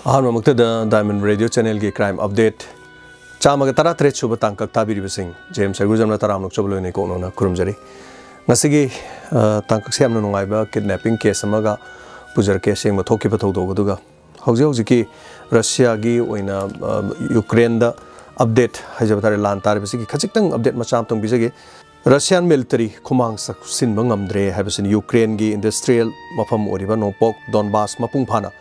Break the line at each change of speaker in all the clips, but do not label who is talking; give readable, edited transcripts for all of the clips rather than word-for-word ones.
Ahmad Diamond Radio Channel की crime update चामग तरा त्रे सुब तांकक ताबिरिब सिंह जेम्स गुजमना तरामनुक चबलोने कोनोना खुरुमजरी ngasiगी तांकक से हमन नुंगाइबा kidnapping case अमगा पुजर case Seng मथोकी पथौदोगदुगा हौजे हौजिकी Russia गी ओइना यूक्रेन दा अपडेट हाइजबतारे लान तारबसिगी खजिक्तंग अपडेट मचाम तंग बिजगे रशियन मिलिटरी खुमांग सिनबा ngamdre हाइबसिन यूक्रेन गी इंडस्ट्रियल मफम ओरिबा नोपोक डोनबास मपुंग फाना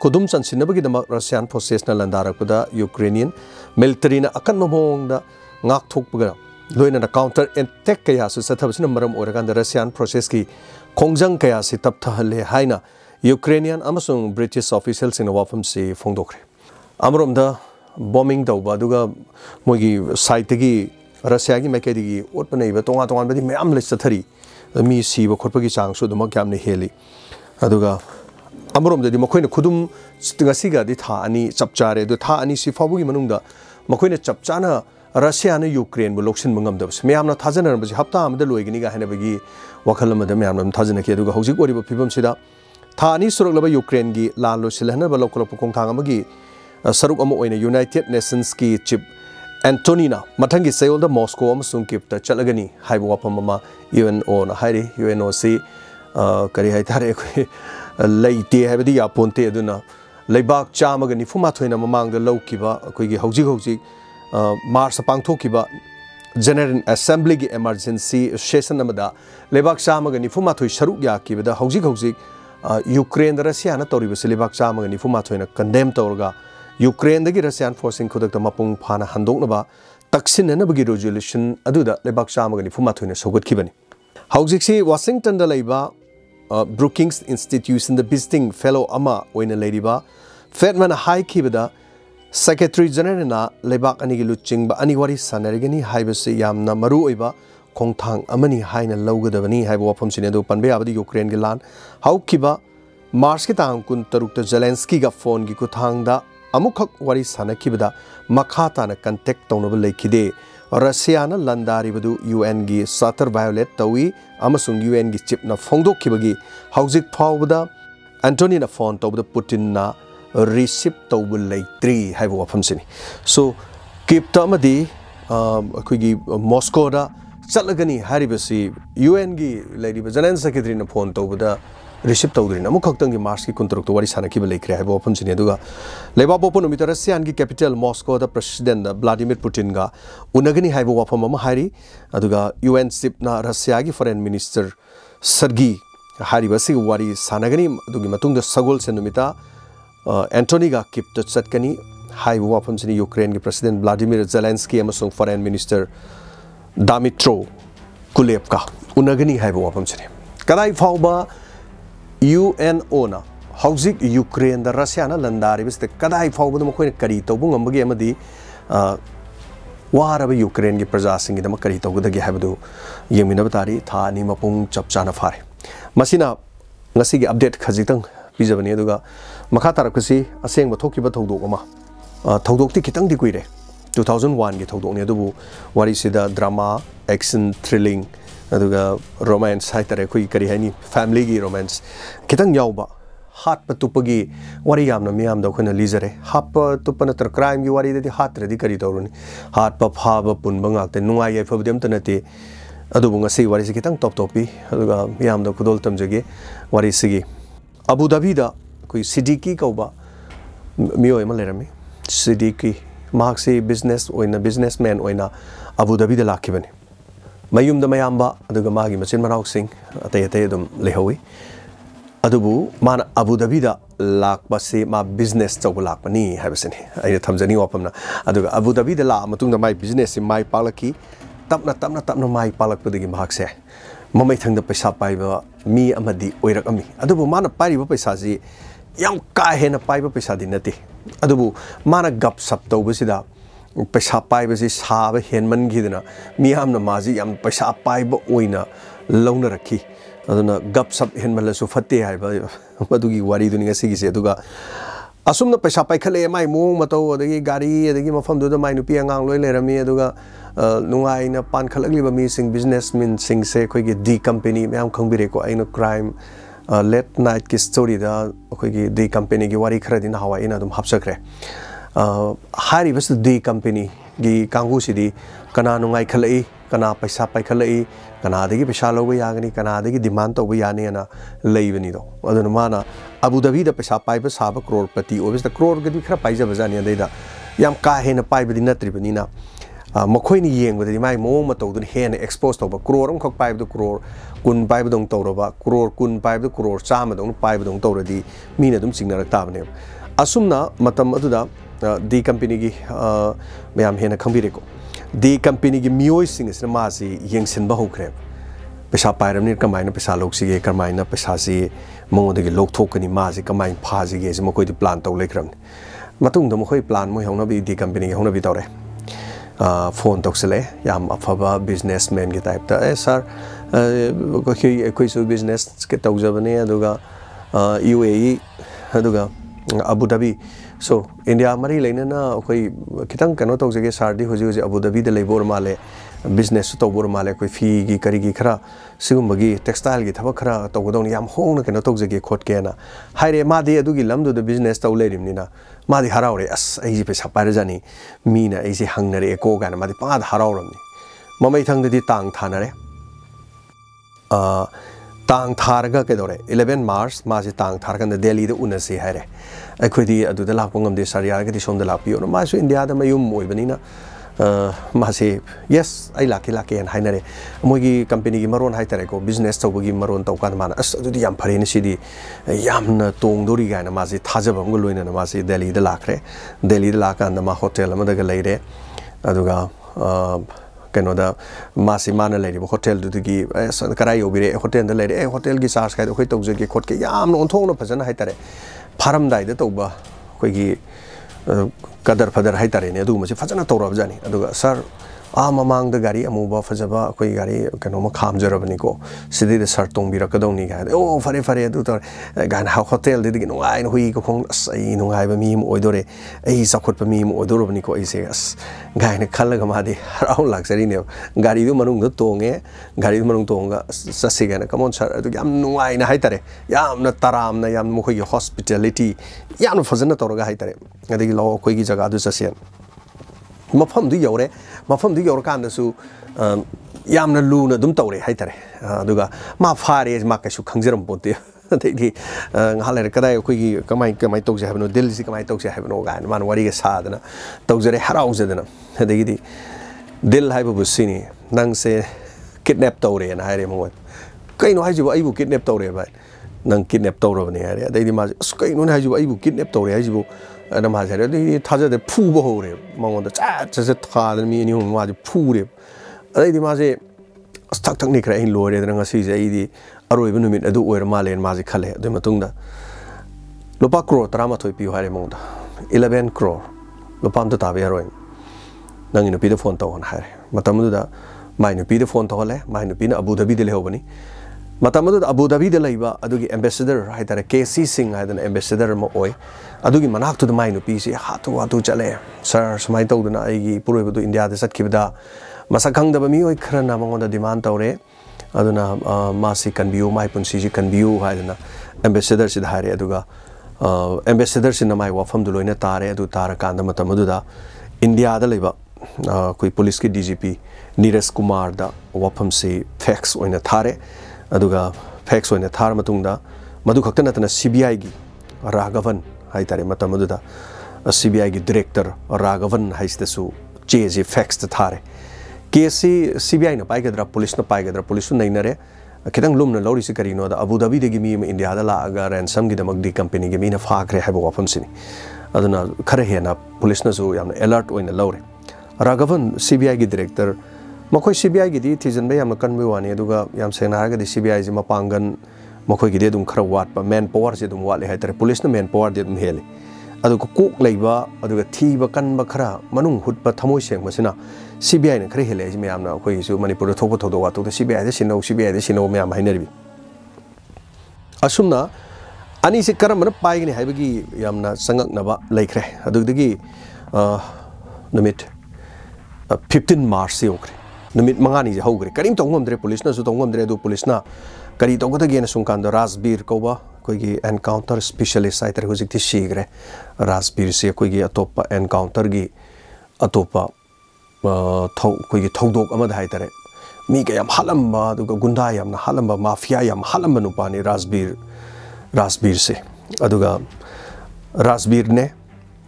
खुदुम चनसिनबगीदमक रशियन फोर्सेसना लंदारकपदा यूक्रेनियन मिलिटरीना अकन ममोंगदा ngakthokpaga loina counter attack kaya su sathabsina maram oraganda Russian process ki khongjang kaya si tapthahle haina Ukrainian amasung British officials in wafam se phongdokre amromda bombing tawba duga mogi site gi Russia gi maikedi gi otpanai ba tonga tonga badi mayam le sathari mi si ba khotpagi chang su duma kyam ne heli aduga amromda di makhoina khudum ngasiga di tha ani chapchare du tha ani si fabugi manungda makhoina chapchana Russia and Ukraine will look in Mungam. May am not Tazan and Hapta, the Luiginiga Hanabagi, Wakalam, the Miam Tazanaki, the Hosik, or people Sida. Tani Surlava Ukraine, Lalo Silana, local Pokongtamagi, Sarukamo in a United Nations ski chip, Antonina, Matangi sailed the Moscow, Sunkip, the Chalagani, Hiwapamama, UN on Hari, UNOC, Karihaitare, Lady Habidi, Ponte Duna, Lebak Chamagani, Fumatwin among the low kiba, Quigi Hosik. Mars Pangtokiba General Assembly emergency session namada Lebak Samagani Fumatoi Sharukya Kibada Hosik Ukraine the Russian Toribus Lebak Samagani Fumatoi condemned Torga Ukraine the Russian forcing Kodak Mapung Pana Handonaba Taksin and Abagi resolution Aduda Lebak Samagani Fumatoi so good Kibani Hosik Washington the Leba Brookings Institution the visiting fellow Ama Wayne Ladyba Fedman High Kibada Secretary General na Lebak Anigi Luching ba Aniwari Sanarigani Haibasi Yamna Maru Iba Kongtang Amani Haina Logadavani Haibo from Sinedo Panbe Abdi Ukraine Gilan How Kiba Mars Kitang Kun Tarukta Zelensky ga phone Gikutang da Amukak Wari Sana Kibada Makata na contact Tonable Lakide Russiana Landari Badu UN gi Satar Violet Tawi Amasung UN gi chip na Fondo Kibagi Hausik Powda Antonina phone to the Putin na receipt tawbul lay 3 have wafam sini so keep tamadi kuigi Moscow da chalagani haribasi UN gi lady General Secretary na phone tawbada receipt tawdri na mukhaktan gi Mars ki kuntruk to wari sana ki belai kre have wafam sini aduga leba bopo no mitara Russian gi capital Moscow da president Vladimir Putin ga unagani have wafam ma hari aduga UN ship na Russia gi foreign minister Sergei haribasi wari sanagani adugi matung da sagol senumita Anthony ga keep the Satkani high weapons in Ukraine President Vladimir Zelensky amasung Foreign Minister Dmytro Kuleba unagani high weapons in Kadai Fauba UNO na Hosik Ukraine the Russian Landari was the Kadai Fauba Mokoin Karito Bungambagi Amadi Waraba Ukraine Prasasing in the Makarito with the Gahabdu Yeminabatari Tani Mapung Chapchana Fari Masina Nasigi update Kazitang Bizabani Duga Makatarapasi, a saying what talking about Todoma. Todokti Kitang de Guide, 2001 get Todoni Dubu, what is the drama, action, thrilling, Aduga, romance, Haitare, Karihani, family romance, Kitang Yauba, Hot Patupagi, Wariam, Miam, the Kuna Lizare, Hapa Tupanatra crime, you worry the heart redicaritorin, Hot Pop Harbor Punbanga, the Nungaiba for them Tanati, Adubunga say what is Kitang top topi, Aduga, Miam, the Kudoltam Jagi, what is Sigi. Abu Dhabi da koi Siddiqui kauba mio emalerami Siddiqui mahakse business oina businessman oina Abu Dhabi da lakibani mayum da mayamba aduga magi machin manauk sing atay dum lehawi adubu man Abu Dhabi da lakba se ma business chawba lakpani haibasani aina thamjani wapamna aduga Abu Dhabi da la matung da mai business se mai palaki tapna mai palakpadagi mahakse Mamai thang the Pesa Piba, me amadi oirakami. Adubu mana pariba pesazi, young kahena piba pesadinati. Adubu mana gap sapto besida, Pesa Pibas is have henman gidina, me am the mazi yam Pesa Piba oina, loneraki. Aduna gap sap henmalasu fate, Madugi wari doing a sigis aduga. Assume the Pesa Picale, my moon, Mato, the Gari, the game of Fam do the Minupiang Lerami aduga. Nungai na pan khalagli ba missing businessmen sing se koi ge D company me am khang bire ko aino crime late night ki story da khoi gi the company gi wari khara din hawa ina dum hapsakre hari bas the company gi kangu si di kana nungai khalai kana paisa pai khalai kana degi paisa loba yagani kana degi demand to yani ana leibani do aduna mana Abu Dhabi da paisa pai ba saba crorepati obis da crore gi khara pai ja bajani da yam ka hena pai badi natri bani na makhoi ni yeng badi mai mo ma to dun hen expose to ba crore am khak pai ba crore kun pai ba dong to ro ba crore kun pai ba crore chama dong pai ba dong to ro di mi na dum singna rak ta bane asumna matam adu da the company gi mayam hena khambire ko the company gi mioi sing is ma si yeng sin ba hokre paisa pairam ni kamai na paisa lok si ge kamai na paisa si mong de gi lok thok ni ma si kamai pha si ge mo koi di plan to lekram matung da mo khoi plan mo hongna bi the company gi hongna bi tawre phone tok sele yam afaba businessman gi type ta sir koi so business ke taw jabane aduga UAE aduga Abu Dhabi so India mari leina na koi kitang kano tok jage sardi hoji hoji Abu Dhabi de lebor male business to bor male koi fi gi kari gi khara sigum gi textile gi thaba khara to godon yam hong na kano tok jage khot ke na haire ma di adu gi lamdu de business to lerim ni na ma di haraure as ai ji pe sapar jani mi na ai ji hangnare ko ga na ma di pa harauram ni mamai thang de di tang thanare tang tharga ke dore 11 March ma si tang tharga na Delhi de unase haire akhoi di adu da lak pongam de saria ga di som da lak pi no ma so India da mayum moi bani na ma se yes ai laki en hainare moi gi company gi maron hai tare ko business to gi maron to kan mana as adu di yam phare ni si di yam na tong dori ga na ma si thajabam go loina na ma si Delhi da lakre Delhi da lakan da ma hotel ma da ga leire adu ga kano da masi mana leiri hotel du gi karai obire hotel da leiri hotel gi charge kai khoi tok je gi khot ke yam no thong no phajana hai tare pharam dai da toba khoi gi kadar phadar hai tare ne adu ma se phajana torab jani adu sir mamang da gari amuba phajaba khoi gari kano ma kham jarabani ko sidi de sir tong bi rakadong ni ga fare fare adu tor gan hotel de gi no ai no hui ko khong ai no ai ba mi mo odore ai sakhot pa mi mo odorobani ko ai se as gai ne khalaga ma di harau luxury ne gari du manung do tonge gari du manung tonga sase ga na come on sir adu yam no ai na hai tare yam na taram na yam mo khoi hospitality yam phajana torga hai tare adi lo khoi gi jaga du sase mafam du yore mafam du yor kan da su yamna lu na dum tawre hai tare aduga ma fare ma ka su khangjaram pote di ngale kadai khoi gi kamai tok je habno dil si kamai tok je habno ga man wari ga sa dana tok jare harau je dana degi di dil hai bu sini nang se kidnap tawre na hai re mo kai no hai ju ai bu kidnap tawre ba nang kidnap tawro bani hai re dai di ma kai no hai ju ai bu kidnap tawre hai ju ana ma jare di thaja de phu bo ho re mong da cha tha da mi ni ma ju phu re ai di ma se thak thak ni kra in lo re da nga si je ai di aroi bu numit adu oir ma len ma ji khale de matung da lopa crore trama thoi pi hare mong da 11 crore lopa am ta ta be aroi nang inu pi de phone to on hare matam du da mai nu pi de phone to le mai nu pi na Abu Dhabi de le ho bani matam du Abu Dhabi de laiba adu gi ambassador hai tare KC Singh hai da ambassador mo oi adu gi manak tu de mai nu pi si hatu chale sir samai to du na ai gi puroi bu India de sat khibda masakhang da ba mi oi khra na mong da demand tawre aduna masi kan biu mai pun si ji kan biu hai da ambassador si da hare aduga ambassador si na mai wafam du loina tare adu tar kan da matam du da India da laiba koi police ki DGP Neeraj Kumar da wafam si fax oina thare aduga fax oina thar matung da madu khakta na CBI gi Raghavan hai tare matam du da CBI gi director Raghavan hai sta su che fax ta thare KC CBI na pai gadra police na pai gadra police na inare kitang lum na lori si karino da Abu Dhabi de gi mi India da la aga ransom gi damak di company gi mi na fa kre habo wafam sini aduna khare he na police na zo yam alert oina lore Raghavan CBI gi director makoi CBI gi di thijan ba yam kan bi wani aduga yam sena ga di CBI ji mapangan makoi gi de dum khara wat pa man power je dum wale hai tare police na man power de dum hele aduga kok leiba aduga thiba kan ba khara manung hut pa thamoi seng masina CBI na khare hele ji mayam na khoi su Manipur thok thok do wa to CBI de sino mayam hainari asumna ani se karam na pai ni haibagi yamna sangak na ba laikre adugdagi numit 15 March se okre numit mangani je hogre karim tongom dre police na su tongom dre do police na kari tawgadagen sungkanda Rasbir koba koigi encounter specialist ai tar hojikti sigre Rasbir se koigi atopa encounter gi atopa koigi thodok amada hai tare mi ka yam halamba aduga gunda yam na halamba mafia yam halamba nupani Rasbir se aduga Rasbir ne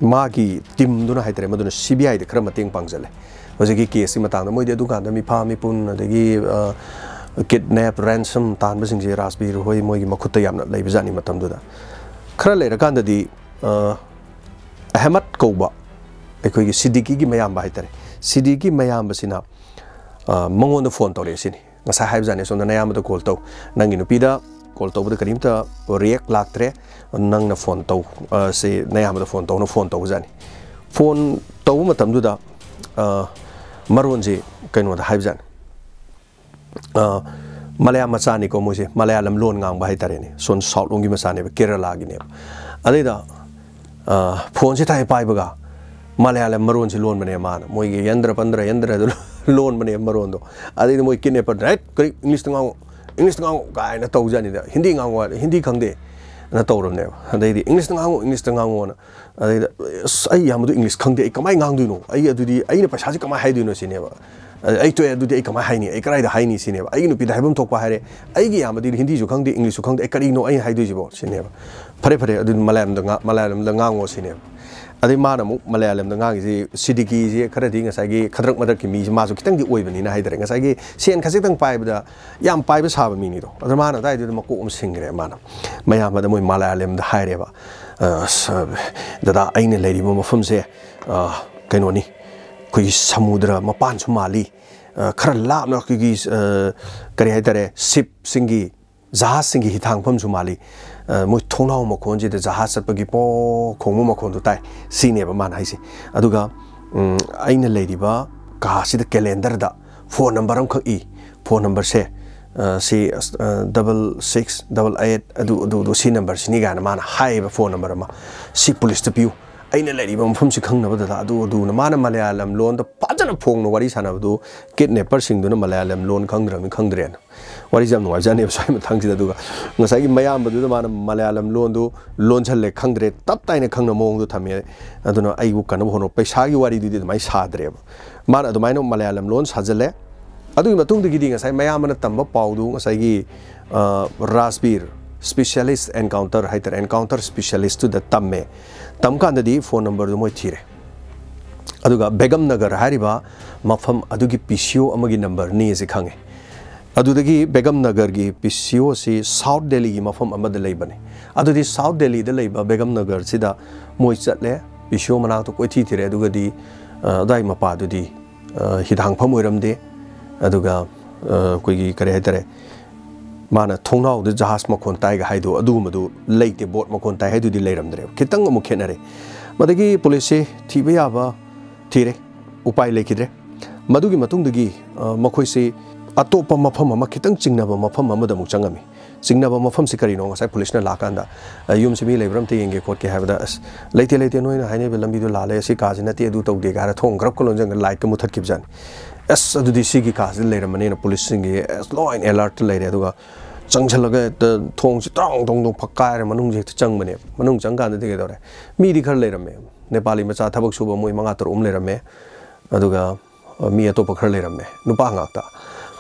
magi team duna hai tare maduna CBI de khara mateng pangjale hojiki case matang da moi de dukan da mi pha mi pun adagi kidnap ransom tan basing je Rasbir hoi moi gi makhutta yamna leibjani matam duda khara leira kan da di Ahmad Koba ekoi gi Siddiqui gi mayam ba hai tare Siddiqui mayam basina mangon da phone tore sini ngasa haibjani sonda nayam da call taw nangi nupida call taw da karimta react laktre nang na phone taw se nayam da phone taw jani phone taw matam duda maron je kaino da haibjani Malayam machani ko mose Malayalam lon ngang ba hai tare ni son south longi machani ba Kerala gi ne adida phone se thai pai baga Malayalam maron se lon bane man moi gi yandra pandra yandra lon bane maron do adida moi kine par right English ngang ga na taw jani da Hindi ngang wa Hindi khangde na tawram ne adidi English ngang na adida ai yamdu English khangde ai kamai ngang du no ai adudi ai na paisa ji kamai hai du no sine ba ai to adudi ai kamai haini ai karai da haini sine ba ai nu pi da habum thokpa haire ai gi yamadi Hindi ju khangde English ju khangde ai kari no ai hai du ji bo sine ba phare adu Malayalam da ngang wo sine adi mana mu Malayalam da ngang ji Siddiqui ji khara di ngasai gi khadrak madrak ki mi ma ju kitang di oi bani na hai dare ngasai gi sen khasik tang pai ba yam pai ba sa ba mi ni do adu mana dai du ma ko singre mana mayam da moi Malayalam da haire ba da aine lady mo mafum se kaino ni koi samudra mapan sumali khara la na ki kari hai tare ship singi jahaz singi hitang pham sumali moi thongnau ma khon je de jahaz sat pagi po khongmu ma khon du tai sine ba man hai se aduga aine lady ba ka si da calendar da phone number am khak I phone number se si 6688 adu si number sini ga na man hai ba phone number ma si police to piu aina lady ba mafum si khang na ba da adu na mana Malayalam lon da pajana phong no wari sana ba du kidnapper sing du na Malayalam lon khangdre na wari jam no jani ba sai ma thang si da du ga ngasai gi mayam ba du mana Malayalam lon du lon chal le khangdre tap tai na khang na mong du thame adu na ai bu kan ba hono paisa gi wari du di mai sa dre ba mana adu mai no Malayalam lon sajale adu matung de gi di ngasai mayam na tamba pau du ngasai gi Rasbir specialist encounter haiter encounter specialist to the tamme tamkanda di phone number du moi thire aduga Begum Nagar hariba mafam adugi PCO amagi number ni se khange adudagi Begum Nagar gi PCO si South Delhi gi mafam amada leibane adudi South Delhi de leiba Begum Nagar sida moi chatle PCO mana to koi thire aduga di dai mapa adudi hidang pham oiramde aduga koi gi kare haitare mana thongnau de jahas makhon tai ga haidu adu madu leite bot makhon tai haidu di leiramdre kitang amu khenare madagi police thiba yaba thire upai lekhidre madugi matung dagi makhoi se atopa mafam ama kitang chingnaba mafam ama da mu changami chingnaba mafam se kari no ngasai police na lakanda yum se mi leibram te yenge court ke havda leite noina haine be lambi du lale se ka jina te du tau de gara thong grab kolon jang light ka muthat kibjan as adu di sigi ka leiramane na police singi as law and alert leire aduga changchalaga thong si tong phakkai manung je changmane manung changkan de ge dore mi di khar leirame Nepali macha thabak suba moi manga tor leirame aduga mi atopa khar leirame nupa ngakta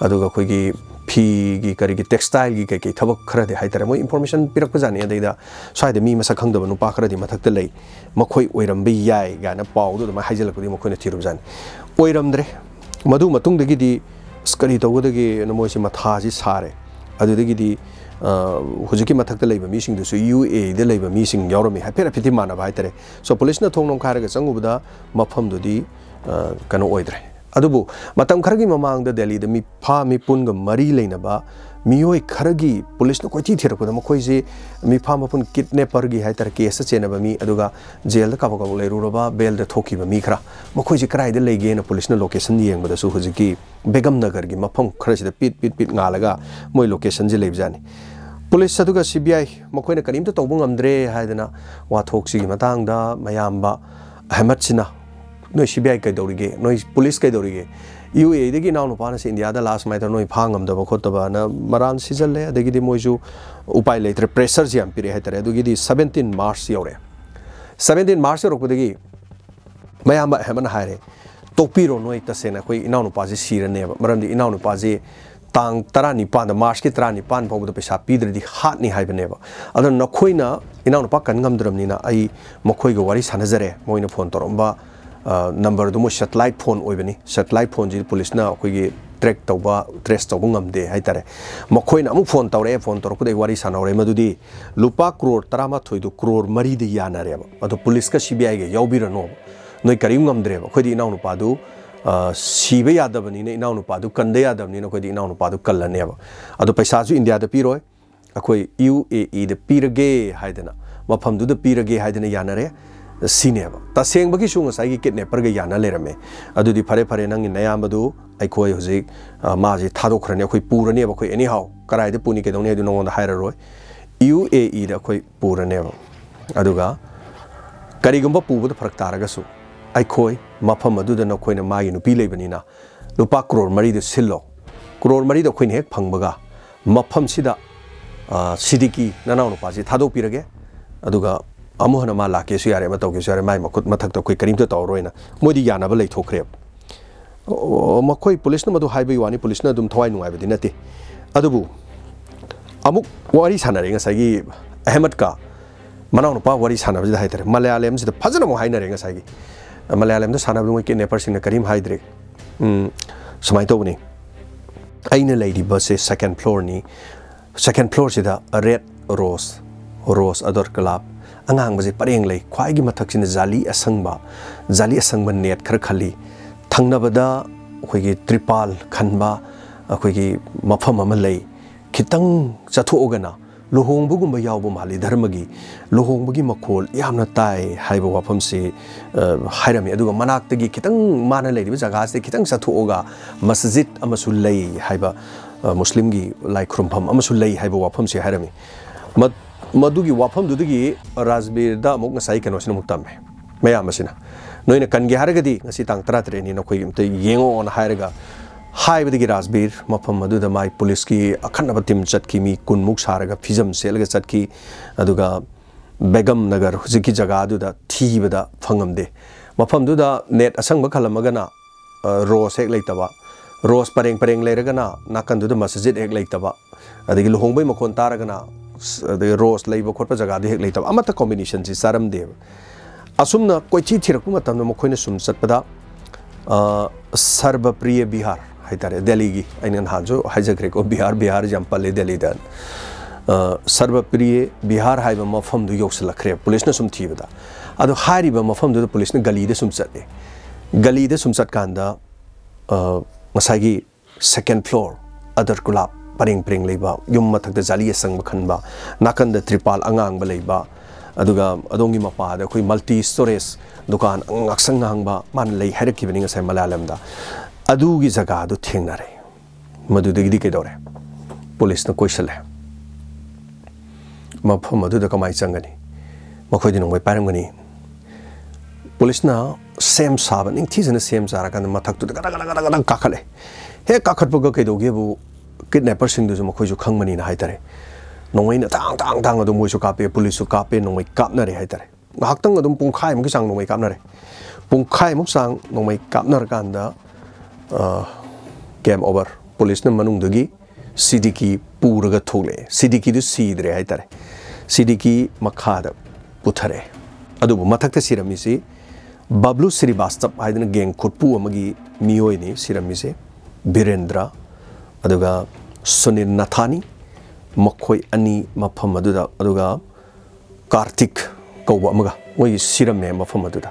aduga khoi gi phi gi kari gi textile gi kai thabak khara de haitare moi information pirak pajani adeida sai de mi masa khangda nupa khara di mathak te lei makhoi oiram bi yai ga na pau du ma haijal ko di makhoi na thirum jan oiram dre madu matung de gi di skari to de gi na moi si matha ji sare adudagi di hujiki mathakta leiba mi sing du su UA de leiba mi sing yorami hapera phiti mana ba haitare so police na thongnong kharaga changubda mafam du di kano oidre adubu matam kharagi mamang da Delhi da mi pha mi pun ga mari leina ba miyoi kharagi police na koiti thira ko da makoi je mi pha mapun kidnapper gi haitar case chena ba mi aduga jail da ka ba leiru ba bail da thoki ba mi khra makoi je krai da leige na police na location yeng ba da su hujiki Begum Nagar gi mafam khara si da pit ngalaga moi location je leibjani police aduga CBI makoi na karim ta tawbung amdre haidana wa thoksi gi matang da mayamba Ahmad sina noi CBI kai dorige noi police kai dorige UAE dagi naw nupa na si India da last mai noi phangam da khotaba na maran season le adagi di moju upai le pressure jam pire hai tare adagi di 17 March yore 17 March ro kudagi mayam heman haire topiro noi ta sena koi inaw nupa ji sirane maram di inaw nupa ji tang tara ni pan da March ki tara ni pan phaw da pesa pidre di hat ni haibane ba adon na khoina inaw nupa kan ngam dram ni na ai mokhoi go wari sanajare moina phone toromba number do mo satellite phone oibani satellite phone ji police na koi gi track tawba trace tawba ngamde hai tare mokhoi na mu phone tawre phone tor ko dei wari sanawre madudi lupa crore tarama thoidu crore mari de yana re ba ado police ka CBI ge yaubirano noi karim ngamdre ba khoi di inaw nupa du sibe yadabani ne inaw nupa du kande yadabani ne khoi di inaw nupa du kallane ba ado paisa ju India da piroi akoi UAE da pirage haidana mafam du da pirage haidana yanare sineba taseng bagi sunga sai kidnapper ga yana lerame adudi phare phare nang nayam badu aikoi hoji maji thadokhrane khoi purane ba khoi anyhow karai de puni ke dongne du nong da haira roi UAE da khoi purane ba aduga karigumba pubu da pharak taraga su aikoi mafam adu da khoi na magi nupi lebani na lupa crore mari de sillo crore mari da khoi ne hek phangbaga mafam sida sidiki nanaw nupa ji thadok pirage aduga amuhana ma la ke su yare ma taw ke su yare mai makut mathak to koi karim to taw roina modi yana ba lei thokre ma koi police na madu highway wani police na dum thwai nungai badi nate adubu amuk wari sanare ngasai gi ahmed ka manaw no pa wari sanaba ji haitare malayalam sida phajana mo hainare ngasai gi malayalam da sanaba mo ke nepar sing na karim haidre samai to bani aina lady bus second floor ni second floor sida red rose ador club angang baje pareng lei khwai gi mathak sin jali asangba net khar khali thangnabada khoi gi tripal khanba khoi gi mafam ama lei khitang chathoogana lohongbugumba yawbo mali dharmagi lohongbagi makhol yamna tai haiba wafam si hairami aduga manaktagi khitang mana lei jaga se khitang chathooga masjid amasu lei haiba muslim gi lai khrumpam amasu lei haiba wafam si hairami madugi wafam dudagi Rajbir da muk ngasai kano sina muktam mayam masina noina kange haragadi ngasi tang tratre ni nakoi imte yengo on hairaga haibadagi Rajbir mafam madu da mai police ki akhanaba tim chatki mi kunmuk saraga fizam selga chatki aduga Begum Nagar huziki jaga adu da thibada phangamde mafam du da net asang ba khalamagana rose ek leitaba rose pareng leiragana nakan du da masjid ek leitaba adigi lohongbai makon taragana the rose labor corpus jaga de later amata combination si saram dev asumna koi chi thirakpu matam no khoina sum chatpada sarba priya bihar haitare delhi gi ainan hajo hajagre ko bihar jampale delhi dan sarba priya bihar haiba mafam du yoksalakre police na sum thibada ado hariba mafam du police na gali de sum chatte gali de sum chat kanda masagi second floor other club paring leiba yum mathak da jali sang bakhanba nakan da tripal angang ba leiba aduga adongi mapa da khoi multi storage dukan ngaksang hangba man lei harak ki beninga sai malayalam da adugi jaga du thengnare madu de gi ke dore police na koisale mapha madu da kamai changani makhoi dinong bai param gani police na same saban ning thijana same jara kan mathak tu da gada kakhale he kakhat bu ke doge bu kidnapper sing du mo khoi ju khangmani na haitare nongoi na tang adu moi su kape police su kape nongoi kapna re haitare ngaktang adum pungkhai mo ki sang nongoi kapna re pungkhai mo sang nongoi kapna kan da game over police na manung dagi sidiki puraga thole sidiki du sidre haitare sidiki makha da puthare adu mathak ta sirami si bablu srivastava haidana gang khutpu amagi miyoi ni sirami se birendra aduga sunil nathani makhoi ani mafam aduda aduga kartik kauba amaga oi sirame mafam aduda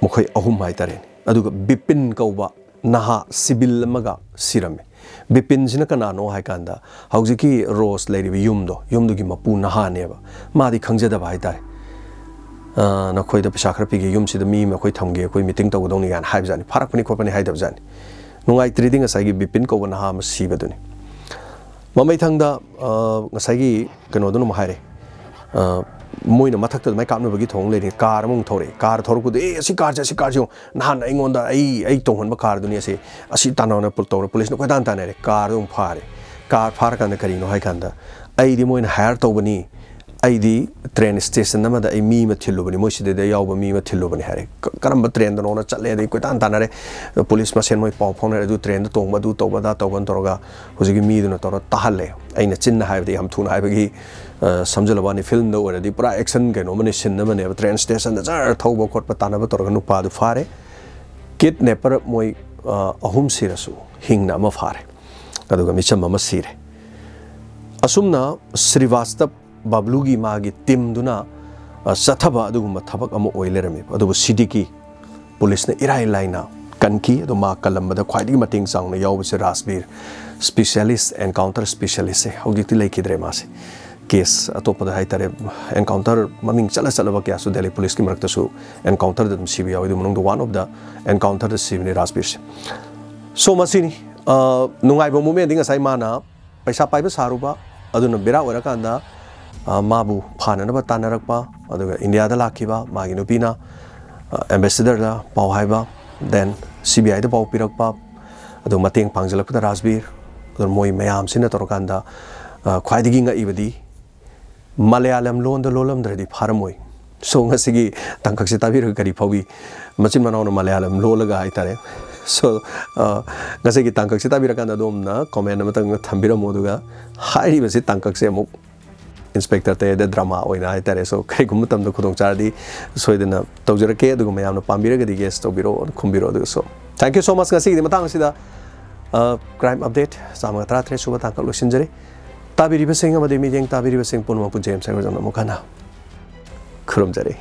makhoi ahum hai tare aduga bipin kauba naha sibil amaga sirame bipin jina kana no hai kanda haujiki rose lady yumdo gi mapu naha neba madi khangjada ba hai tare na khoi da pisa khar pigi yum si da mi ma khoi thamge khoi meeting taw dong ni gan hai jani farak pani khopani hai da jani nungai trading asai gi bipin ko na ha ma sibaduni mamai thangda ngasai gi kano do no haire Moin मथक mai kapnabagi thong le ni car mong thore car thor ku de asi car jo nan aingonda ai tonghon ba car duni ase asi tanona pul to police no kodan tanare car dum car phar kan kari no hai kanda ai di moin hire to bani ai di train station namada ai mi ma thilu bani moisi de yaw ba mi ma thilu bani hare karam ba train no na chatle de kodan tanare police ma sen moi paw phone re du train tong ba du to ba da to ban toroga hojigi mi du na tor tahalle ai na chin na hai de ham thun hai bagi samjalabani film do already pura action ke no mane sin na mane train station da jar thoba khot pa tanaba tor nu pa du fare kidnapper moi ahum sirasu hingna ma fare aduga micham ma sire asumna Srivastava bablugi magi tim duna sathaba aduguma thabak ama oilerami adubu sidiki police na irai laina kanki adu ma kalambada khwaidi mating sang na yaw se rasbir specialist encounter specialist hogiti laikidre ma se case atopada haitare encounter maming chala kya su Delhi police ki marakta su encounter dum CBI du monong one of the encounter the CBI rasbir so masini Nungaiba moment dinga sai mana paisa paiba saruba aduna bera ora kanda mabu phana na ba tanarakpa aduga India da lakhiba magi no pina ambassador da pau haiba then CBI da pau pirakpa adu mateng pangjalakpa rasbir adu moi mayam sina torkanda khwaidigi nga ibadi Malayalam loan the lolam dredi paramoi so ngasigi tangkak se tabir kari phawi machin manau no Malayalam lolaga haitare so ngasigi tangkak se tabir kanda domna comment matang thambira moduga hairi basi tangkak se amuk inspector te de drama oina haitare so kai gum tam do khudong chardi soidena tawjarake aduga mayam no pambira gadi guest tobiro khumbiro du so thank you so much ngasigi matang sida crime update samga tra tre suba tangkak losinjari tabiri basing amade mi jeng tabiri basing punma pu James Sagar jana mukana khurum jare